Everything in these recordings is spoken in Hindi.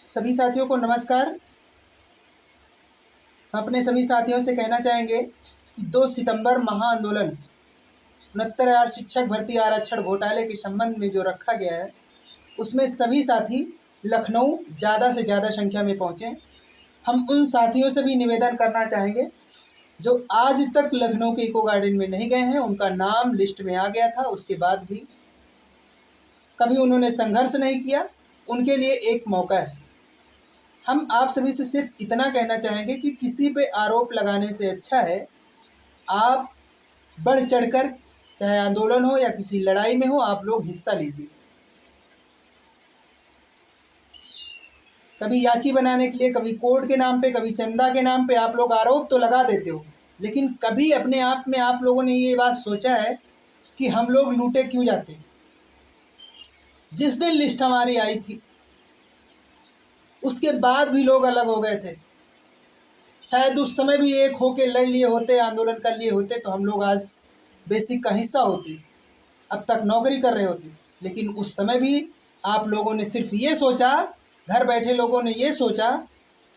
सभी साथियों को नमस्कार। हम अपने सभी साथियों से कहना चाहेंगे कि 2 सितंबर महाआंदोलन 69,000 शिक्षक भर्ती आरक्षण घोटाले के संबंध में जो रखा गया है, उसमें सभी साथी लखनऊ ज़्यादा से ज़्यादा संख्या में पहुँचें। हम उन साथियों से भी निवेदन करना चाहेंगे जो आज तक लखनऊ के इको गार्डन में नहीं गए हैं। उनका नाम लिस्ट में आ गया था, उसके बाद भी कभी उन्होंने संघर्ष नहीं किया, उनके लिए एक मौका है। हम आप सभी से सिर्फ इतना कहना चाहेंगे कि किसी पे आरोप लगाने से अच्छा है आप बढ़ चढ़कर, चाहे आंदोलन हो या किसी लड़ाई में हो, आप लोग हिस्सा लीजिए। कभी याची बनाने के लिए, कभी कोर्ट के नाम पे, कभी चंदा के नाम पे आप लोग आरोप तो लगा देते हो, लेकिन कभी अपने आप में आप लोगों ने ये बात सोचा है कि हम लोग लूटे क्यों जाते? जिस दिन लिस्ट हमारी आई थी उसके बाद भी लोग अलग हो गए थे। शायद उस समय भी एक होके लड़ लिए होते, आंदोलन कर लिए होते, तो हम लोग आज बेसिक का हिस्सा होते, अब तक नौकरी कर रहे होते। लेकिन उस समय भी आप लोगों ने सिर्फ ये सोचा, घर बैठे लोगों ने ये सोचा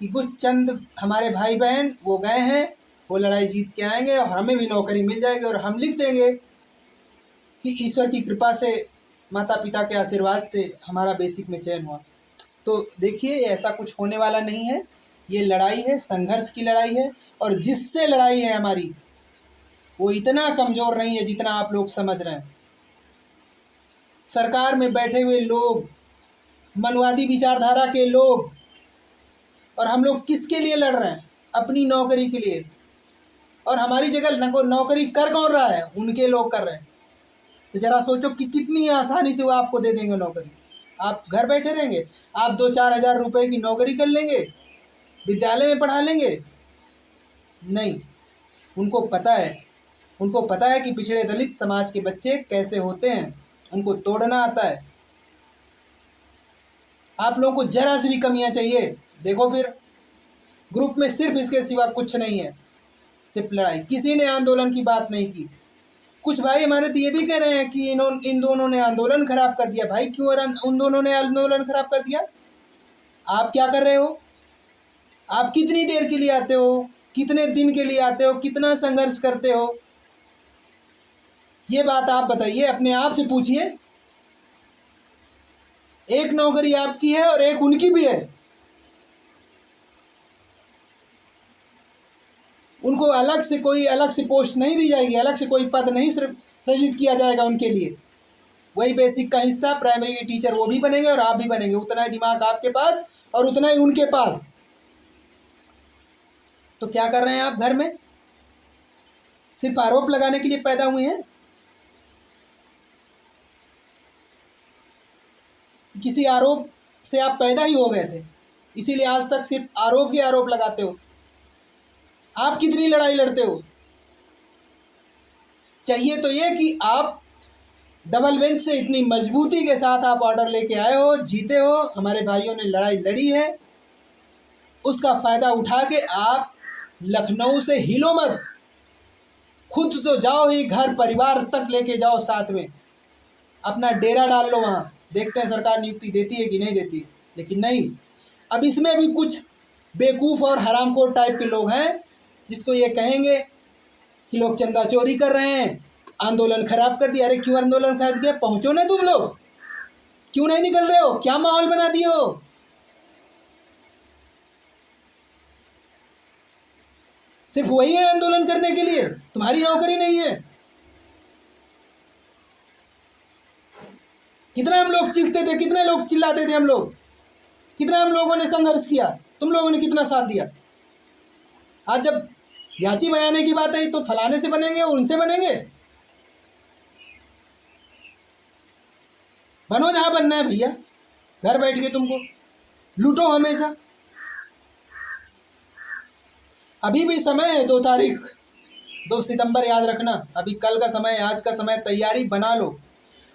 कि कुछ चंद हमारे भाई बहन वो गए हैं, वो लड़ाई जीत के आएंगे और हमें भी नौकरी मिल जाएगी और हम लिख देंगे कि ईश्वर की कृपा से, माता पिता के आशीर्वाद से हमारा बेसिक में चयन हुआ। तो देखिए, ऐसा कुछ होने वाला नहीं है। ये लड़ाई है, संघर्ष की लड़ाई है, और जिससे लड़ाई है हमारी, वो इतना कमज़ोर नहीं है जितना आप लोग समझ रहे हैं। सरकार में बैठे हुए लोग, मनवादी विचारधारा के लोग, और हम लोग किसके लिए लड़ रहे हैं? अपनी नौकरी के लिए। और हमारी जगह नौकरी कर कौन रहा है? उनके लोग कर रहे हैं। तो ज़रा सोचो कि कितनी आसानी से वो आपको दे देंगे नौकरी। आप घर बैठे रहेंगे, आप 2-4 हज़ार रुपये की नौकरी कर लेंगे, विद्यालय में पढ़ा लेंगे? नहीं, उनको पता है कि पिछड़े दलित समाज के बच्चे कैसे होते हैं, उनको तोड़ना आता है। आप लोगों को जरा सी भी कमियां चाहिए, देखो फिर ग्रुप में सिर्फ इसके सिवा कुछ नहीं है, सिर्फ लड़ाई। किसी ने आंदोलन की बात नहीं की। कुछ भाई हमारे तो ये भी कह रहे हैं कि इन दोनों ने आंदोलन खराब कर दिया। भाई क्यों उन दोनों ने आंदोलन खराब कर दिया? आप क्या कर रहे हो? आप कितनी देर के लिए आते हो, कितने दिन के लिए आते हो, कितना संघर्ष करते हो? ये बात आप बताइए, अपने आप से पूछिए। एक नौकरी आपकी है और एक उनकी भी है। उनको अलग से पोस्ट नहीं दी जाएगी, अलग से कोई पद नहीं सृजित किया जाएगा उनके लिए। वही बेसिक का हिस्सा, प्राइमरी के टीचर वो भी बनेंगे और आप भी बनेंगे। उतना ही दिमाग आपके पास और उतना ही उनके पास। तो क्या कर रहे हैं आप घर में? सिर्फ आरोप लगाने के लिए पैदा हुए हैं? किसी आरोप से आप पैदा ही हो गए थे, इसीलिए आज तक सिर्फ आरोप ही आरोप लगाते हो। आप कितनी लड़ाई लड़ते हो? चाहिए तो ये कि आप डबल बेंच से इतनी मजबूती के साथ आप ऑर्डर लेके आए हो, जीते हो। हमारे भाइयों ने लड़ाई लड़ी है, उसका फ़ायदा उठा के आप लखनऊ से हिलो मत। खुद तो जाओ ही, घर परिवार तक लेके जाओ साथ में, अपना डेरा डाल लो वहाँ। देखते हैं सरकार नियुक्ति देती है कि नहीं देती। लेकिन नहीं, अब इसमें भी कुछ बेवकूफ़ और हरामखोर टाइप के लोग हैं जिसको ये कहेंगे कि लोग चंदा चोरी कर रहे हैं, आंदोलन खराब कर दिया। अरे क्यों आंदोलन खराब किया? पहुँचो ना तुम लोग, क्यों नहीं निकल रहे हो? क्या माहौल बना दिए हो? सिर्फ वही है आंदोलन करने के लिए, तुम्हारी नौकरी नहीं है। कितना हम लोग चीखते थे, कितने लोग चिल्लाते थे हम लोग, कितना हम लोगों ने संघर्ष किया, तुम लोगों ने कितना साथ दिया। आज जब याची बनाने की बात आई तो फलाने से बनेंगे, उनसे बनेंगे। बनो जहां बनना है भैया, घर बैठ के तुमको लूटो हमेशा। अभी भी समय है, 2 तारीख 2 सितंबर याद रखना। अभी कल का समय, आज का समय, तैयारी बना लो।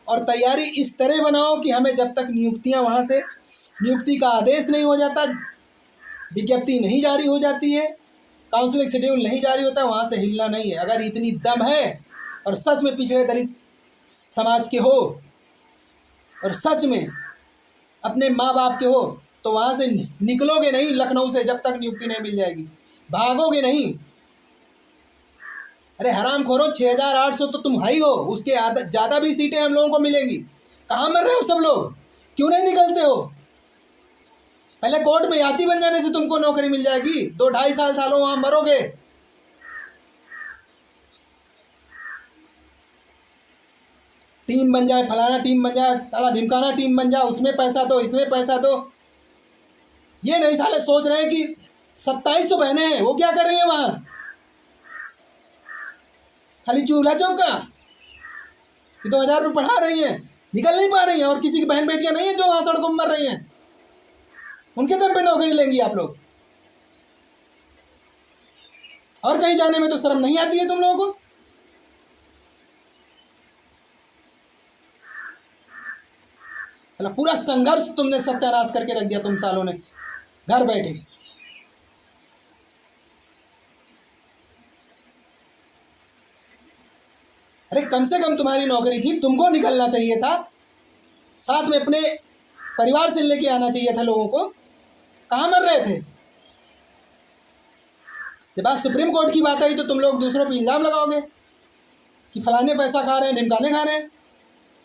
और तैयारी इस तरह बनाओ कि हमें जब तक नियुक्तियां, वहाँ से नियुक्ति का आदेश नहीं हो जाता, विज्ञप्ति नहीं जारी हो जाती है, काउंसलिंग शेड्यूल नहीं जारी होता, वहाँ से हिलना नहीं है। अगर इतनी दम है और सच में पिछड़े दलित समाज के हो और सच में अपने माँ बाप के हो, तो वहां से निकलोगे नहीं लखनऊ से जब तक नियुक्ति नहीं मिल जाएगी, भागोगे नहीं। अरे हराम खोरो, 6,800 तो तुम हाई हो, उसके ज़्यादा भी सीटें हम लोगों को मिलेंगी। कहाँ मर रहे हो सब लोग, क्यों नहीं निकलते हो? पहले कोर्ट में याची बन जाने से तुमको नौकरी मिल जाएगी, 2-2.5 सालों वहां मरोगे। टीम बन जाए, फलाना टीम बन जाए, साला ढिमकाना टीम बन जाए, उसमें पैसा दो इसमें पैसा दो। ये नहीं साले सोच रहे हैं कि 2700 बहनें हैं, वो क्या कर रही है वहां, खाली चूल्हा चौका। ये 2,000 रुपये पढ़ा रही हैं, निकल नहीं पा रही हैं, और किसी की बहन बेटियां नहीं है जो वहां सड़कों में मर रही हैं, उनके दम पे नौकरी लेंगी आप लोग। और कहीं जाने में तो शर्म नहीं आती है तुम लोगों को। चला पूरा संघर्ष तुमने सत्यानाश करके रख दिया तुम सालों ने घर बैठे। अरे कम से कम तुम्हारी नौकरी थी, तुमको निकलना चाहिए था, साथ में अपने परिवार से लेके आना चाहिए था लोगों को। कहाँ मर रहे थे? जब बात सुप्रीम कोर्ट की बात आई तो तुम लोग दूसरों पर इल्जाम लगाओगे कि फलाने पैसा खा रहे हैं, ढिमकाने खा रहे हैं।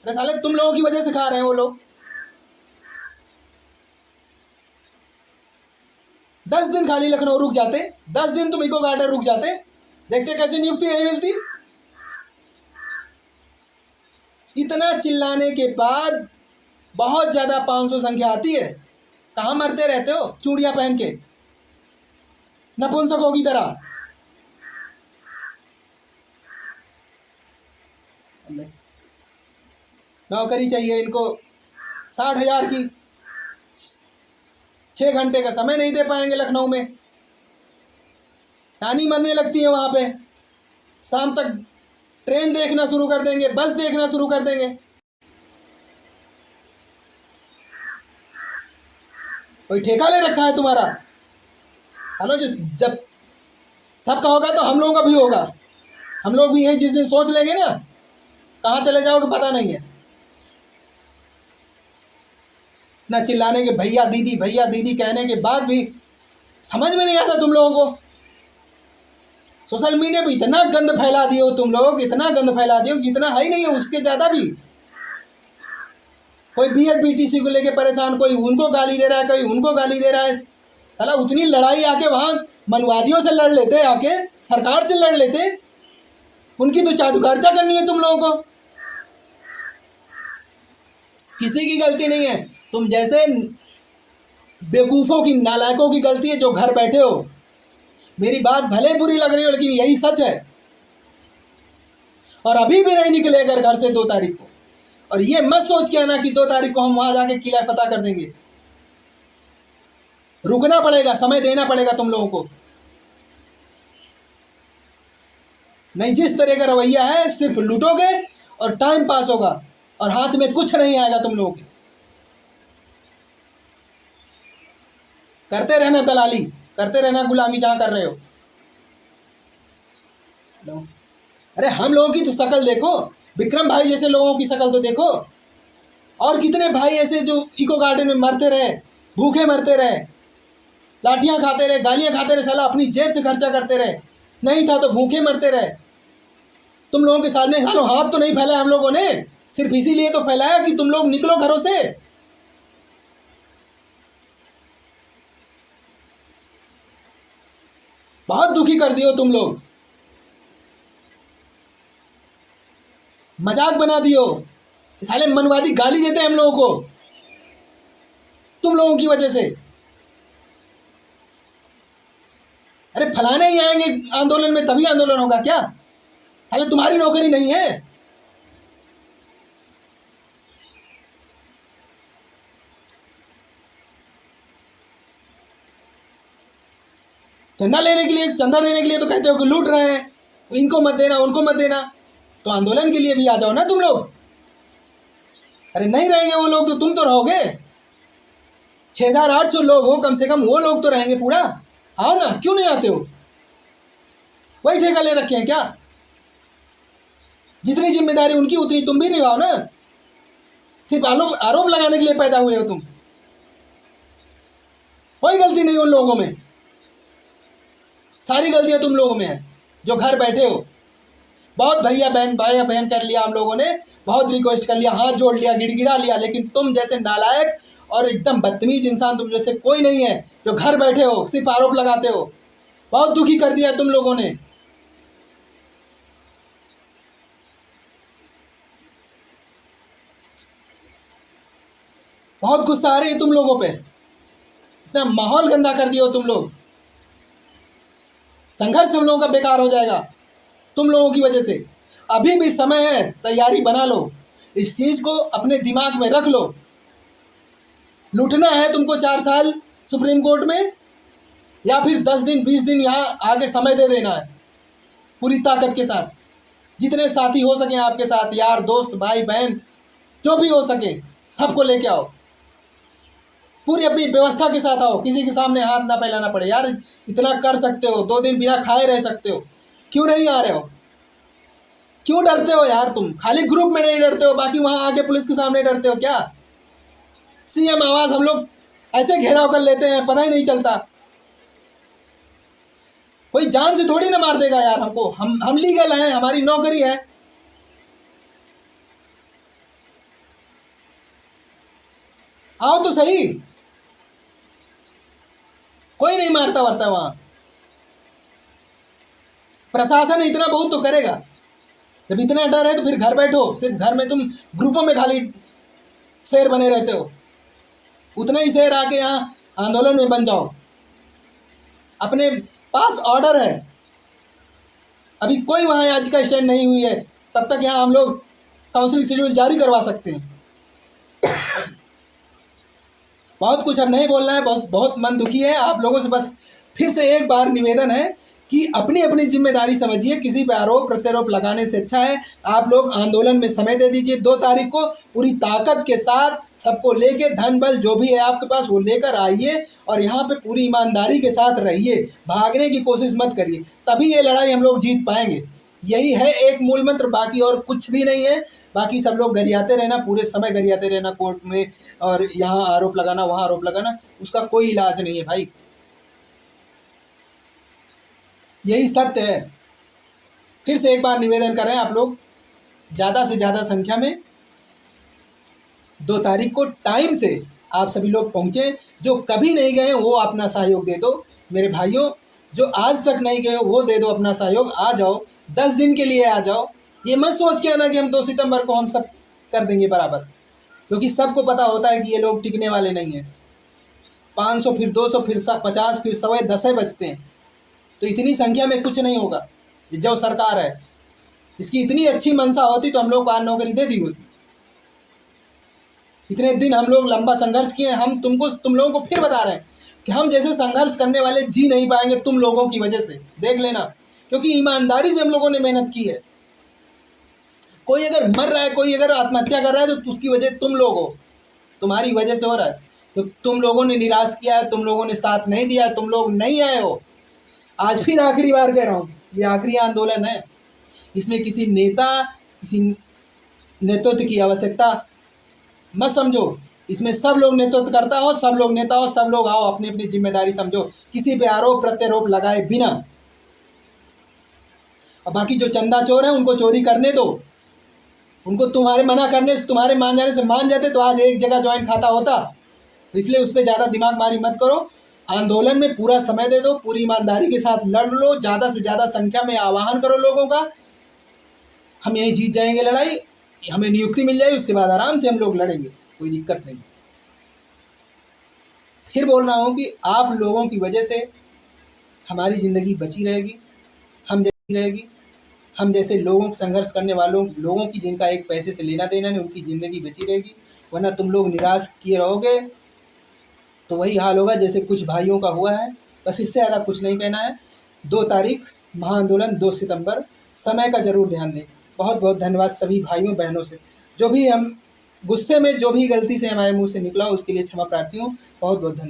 अरे साले तुम लोगों की वजह से खा रहे हैं वो लोग। 10 दिन खाली लखनऊ रुक जाते, 10 दिन तुम इको गार्डन रुक जाते, देखते कैसे नियुक्ति नहीं मिलती। इतना चिल्लाने के बाद बहुत ज्यादा 500 संख्या आती है, कहाँ मरते रहते हो चूड़ियां पहन के नपुंसकों की तरह। नौकरी चाहिए इनको 60,000 की, 6 घंटे का समय नहीं दे पाएंगे लखनऊ में, नानी मरने लगती है वहां पे, शाम तक ट्रेन देखना शुरू कर देंगे, बस देखना शुरू कर देंगे। कोई ठेका ले रखा है तुम्हारा? चलो जब सबका होगा तो हम लोगों का भी होगा। हम लोग भी यही जिस दिन सोच लेंगे ना, कहाँ चले जाओगे पता नहीं है। ना चिल्लाने के भैया दीदी कहने के बाद भी समझ में नहीं आता तुम लोगों को। सोशल मीडिया पे इतना गंद फैला दिए हो तुम लोग, इतना गंद फैला दिए हो जितना है ही नहीं है उसके ज़्यादा भी। कोई बीएड बीटीसी को लेके परेशान, कोई उनको गाली दे रहा है, कोई उनको गाली दे रहा है। साला उतनी लड़ाई आके वहाँ मनवादियों से लड़ लेते, आके सरकार से लड़ लेते, उनकी तो चाटुकारिता करनी है तुम लोगों को। किसी की गलती नहीं है, तुम जैसे बेवकूफ़ों की, नालायकों की गलती है जो घर बैठे हो। मेरी बात भले बुरी लग रही हो लेकिन यही सच है। और अभी भी नहीं निकले अगर घर से 2 तारीख को, और ये मत सोच के आना कि 2 तारीख को हम वहां जाके किला फतह कर देंगे। रुकना पड़ेगा, समय देना पड़ेगा तुम लोगों को। नहीं, जिस तरह का रवैया है सिर्फ लूटोगे और टाइम पास होगा और हाथ में कुछ नहीं आएगा तुम लोगों के। करते रहना दलाली, करते रहना गुलामी जहां कर रहे हो। अरे हम लोगों की तो शक्ल देखो, विक्रम भाई जैसे लोगों की शक्ल तो देखो। और कितने भाई ऐसे जो इको गार्डन में मरते रहे, भूखे मरते रहे, लाठियां खाते रहे, गालियां खाते रहे, साला अपनी जेब से खर्चा करते रहे, नहीं था तो भूखे मरते रहे। तुम लोगों के सामने सालों हाथ तो नहीं फैलाया हम लोगों ने, सिर्फ इसीलिए तो फैलाया कि तुम लोग निकलो घरों से। बहुत दुखी कर दियो तुम लोग, मजाक बना दियो। साले मनवादी गाली देते हैं हम लोगों को तुम लोगों की वजह से। अरे फलाने ही आएंगे आंदोलन में तभी आंदोलन होगा क्या? साले तुम्हारी नौकरी नहीं है। चंदा देने के लिए तो कहते हो कि लूट रहे हैं, इनको मत देना उनको मत देना, तो आंदोलन के लिए भी आ जाओ ना तुम लोग। अरे नहीं रहेंगे वो लोग तो तुम तो रहोगे। 6,800 लोग हो कम से कम, वो लोग तो रहेंगे पूरा। आओ ना, क्यों नहीं आते हो? वही ठेका ले रखे हैं क्या? जितनी जिम्मेदारी उनकी उतनी तुम भी निभाओ ना। सिर्फ आरोप लगाने के लिए पैदा हुए हो तुम। गलती नहीं उन लोगों में, सारी गलतियां तुम लोगों में है जो घर बैठे हो। बहुत भैया बहन कर लिया हम लोगों ने, बहुत रिक्वेस्ट कर लिया, हाथ जोड़ लिया, गिड़गिड़ा लिया, लेकिन तुम जैसे नालायक और एकदम बदतमीज इंसान तुम जैसे कोई नहीं है जो घर बैठे हो सिर्फ आरोप लगाते हो। बहुत दुखी कर दिया तुम लोगों ने। बहुत गुस्सा आ रही है तुम लोगों पे, इतना माहौल गंदा कर दिया हो तुम लोग। संघर्ष हम लोगों का बेकार हो जाएगा तुम लोगों की वजह से। अभी भी समय है, तैयारी बना लो, इस चीज को अपने दिमाग में रख लो। लूटना है तुमको 4 साल सुप्रीम कोर्ट में, या फिर 10 दिन 20 दिन यहाँ आगे समय दे देना है पूरी ताकत के साथ। जितने साथी हो सके आपके साथ, यार दोस्त भाई बहन जो भी हो सके, सबको लेके आओ, पूरी अपनी व्यवस्था के साथ आओ, किसी के सामने हाथ ना फैलाना पड़े। यार इतना कर सकते हो, 2 दिन बिना खाए रह सकते हो, क्यों नहीं आ रहे हो? क्यों डरते हो यार? तुम खाली ग्रुप में नहीं डरते हो, बाकी वहां आके पुलिस के सामने डरते हो क्या? सीएम आवाज हम लोग ऐसे घेराव कर लेते हैं, पता ही नहीं चलता। कोई जान से थोड़ी ना मार देगा यार हमको, हम लीगल हैं, हमारी नौकरी है। आओ तो सही, कोई नहीं मारता वारता वहां। प्रशासन इतना बहुत तो करेगा। जब इतना डर है तो फिर घर बैठो, सिर्फ घर में तुम ग्रुपों में खाली शेर बने रहते हो। उतना ही शेर आके यहाँ आंदोलन में बन जाओ। अपने पास ऑर्डर है, अभी कोई वहां याचिका स्टैंड नहीं हुई है, तब तक यहाँ हम लोग काउंसिलिंग शेड्यूल जारी करवा सकते हैं। बहुत कुछ अब नहीं बोलना है, बहुत बहुत मन दुखी है आप लोगों से। बस फिर से एक बार निवेदन है कि अपनी अपनी जिम्मेदारी समझिए। किसी पे आरोप प्रत्यारोप लगाने से अच्छा है आप लोग आंदोलन में समय दे दीजिए। 2 तारीख को पूरी ताकत के साथ सबको लेके, धन बल जो भी है आपके पास वो लेकर आइए और यहाँ पे पूरी ईमानदारी के साथ रहिए। भागने की कोशिश मत करिए, तभी ये लड़ाई हम लोग जीत पाएंगे। यही है एक मूल मंत्र, बाकी और कुछ भी नहीं है। बाकी सब लोग गरियाते रहना, पूरे समय गरियाते रहना कोर्ट में, और यहाँ आरोप लगाना वहाँ आरोप लगाना, उसका कोई इलाज नहीं है भाई। यही सत्य है। फिर से एक बार निवेदन कर रहे हैं आप लोग ज़्यादा से ज़्यादा संख्या में 2 तारीख को टाइम से आप सभी लोग पहुँचे। जो कभी नहीं गए वो अपना सहयोग दे दो मेरे भाइयों, जो आज तक नहीं गए वो दे दो अपना सहयोग। आ जाओ, 10 दिन के लिए आ जाओ। ये मत सोच के आना कि हम 2 सितंबर को हम सब कर देंगे बराबर, क्योंकि सबको पता होता है कि ये लोग टिकने वाले नहीं हैं। 500 फिर 200 फिर 50 फिर 100 10 बचते हैं, तो इतनी संख्या में कुछ नहीं होगा। जो सरकार है इसकी इतनी अच्छी मंशा होती तो हम लोग को आज नौकरी दे दी होती। इतने दिन हम लोग लंबा संघर्ष किए। हम तुम लोगों को फिर बता रहे हैं कि हम जैसे संघर्ष करने वाले जी नहीं पाएंगे तुम लोगों की वजह से, देख लेना। क्योंकि ईमानदारी से हम लोगों ने मेहनत की है। कोई अगर मर रहा है, कोई अगर आत्महत्या कर रहा है तो उसकी वजह तुम लोग हो, तुम्हारी वजह से हो रहा है। तो तुम लोगों ने निराश किया है, तुम लोगों ने साथ नहीं दिया है, तुम लोग नहीं आए हो। आज फिर आखिरी बार कह रहा हूँ, ये आखिरी आंदोलन है। इसमें किसी नेता, किसी नेतृत्व की आवश्यकता मत समझो। इसमें सब लोग नेतृत्व करता हो, सब लोग नेता हो, सब लोग आओ, अपनी अपनी जिम्मेदारी समझो, किसी पे आरोप प्रत्यारोप लगाए बिना। और बाकी जो चंदा चोर है उनको चोरी करने दो। उनको तुम्हारे मना करने से, तुम्हारे मान जाने से मान जाते तो आज एक जगह ज्वाइंट खाता होता। इसलिए उस पर ज़्यादा दिमाग मारी मत करो। आंदोलन में पूरा समय दे दो, पूरी ईमानदारी के साथ लड़ लो, ज़्यादा से ज़्यादा संख्या में आह्वान करो लोगों का। हम यही जीत जाएंगे लड़ाई। हमें नियुक्ति मिल जाएगी, उसके बाद आराम से हम लोग लड़ेंगे, कोई दिक्कत नहीं। फिर बोल रहा हूँ कि आप लोगों की वजह से हमारी ज़िंदगी बची रहेगी, हम जैसी रहेगी। हम जैसे लोगों संघर्ष करने वालों लोगों की, जिनका एक पैसे से लेना देना नहीं, उनकी ज़िंदगी बची रहेगी। वरना तुम लोग निराश किए रहोगे तो वही हाल होगा जैसे कुछ भाइयों का हुआ है। बस इससे ज़्यादा कुछ नहीं कहना है। 2 तारीख महाआंदोलन 2 सितंबर, समय का ज़रूर ध्यान दें। बहुत बहुत धन्यवाद सभी भाइयों बहनों से। जो भी हम गुस्से में जो भी गलती से हमारे मुंह से निकला उसके लिए क्षमा प्रार्थी हूँ। बहुत बहुत धन्यवाद।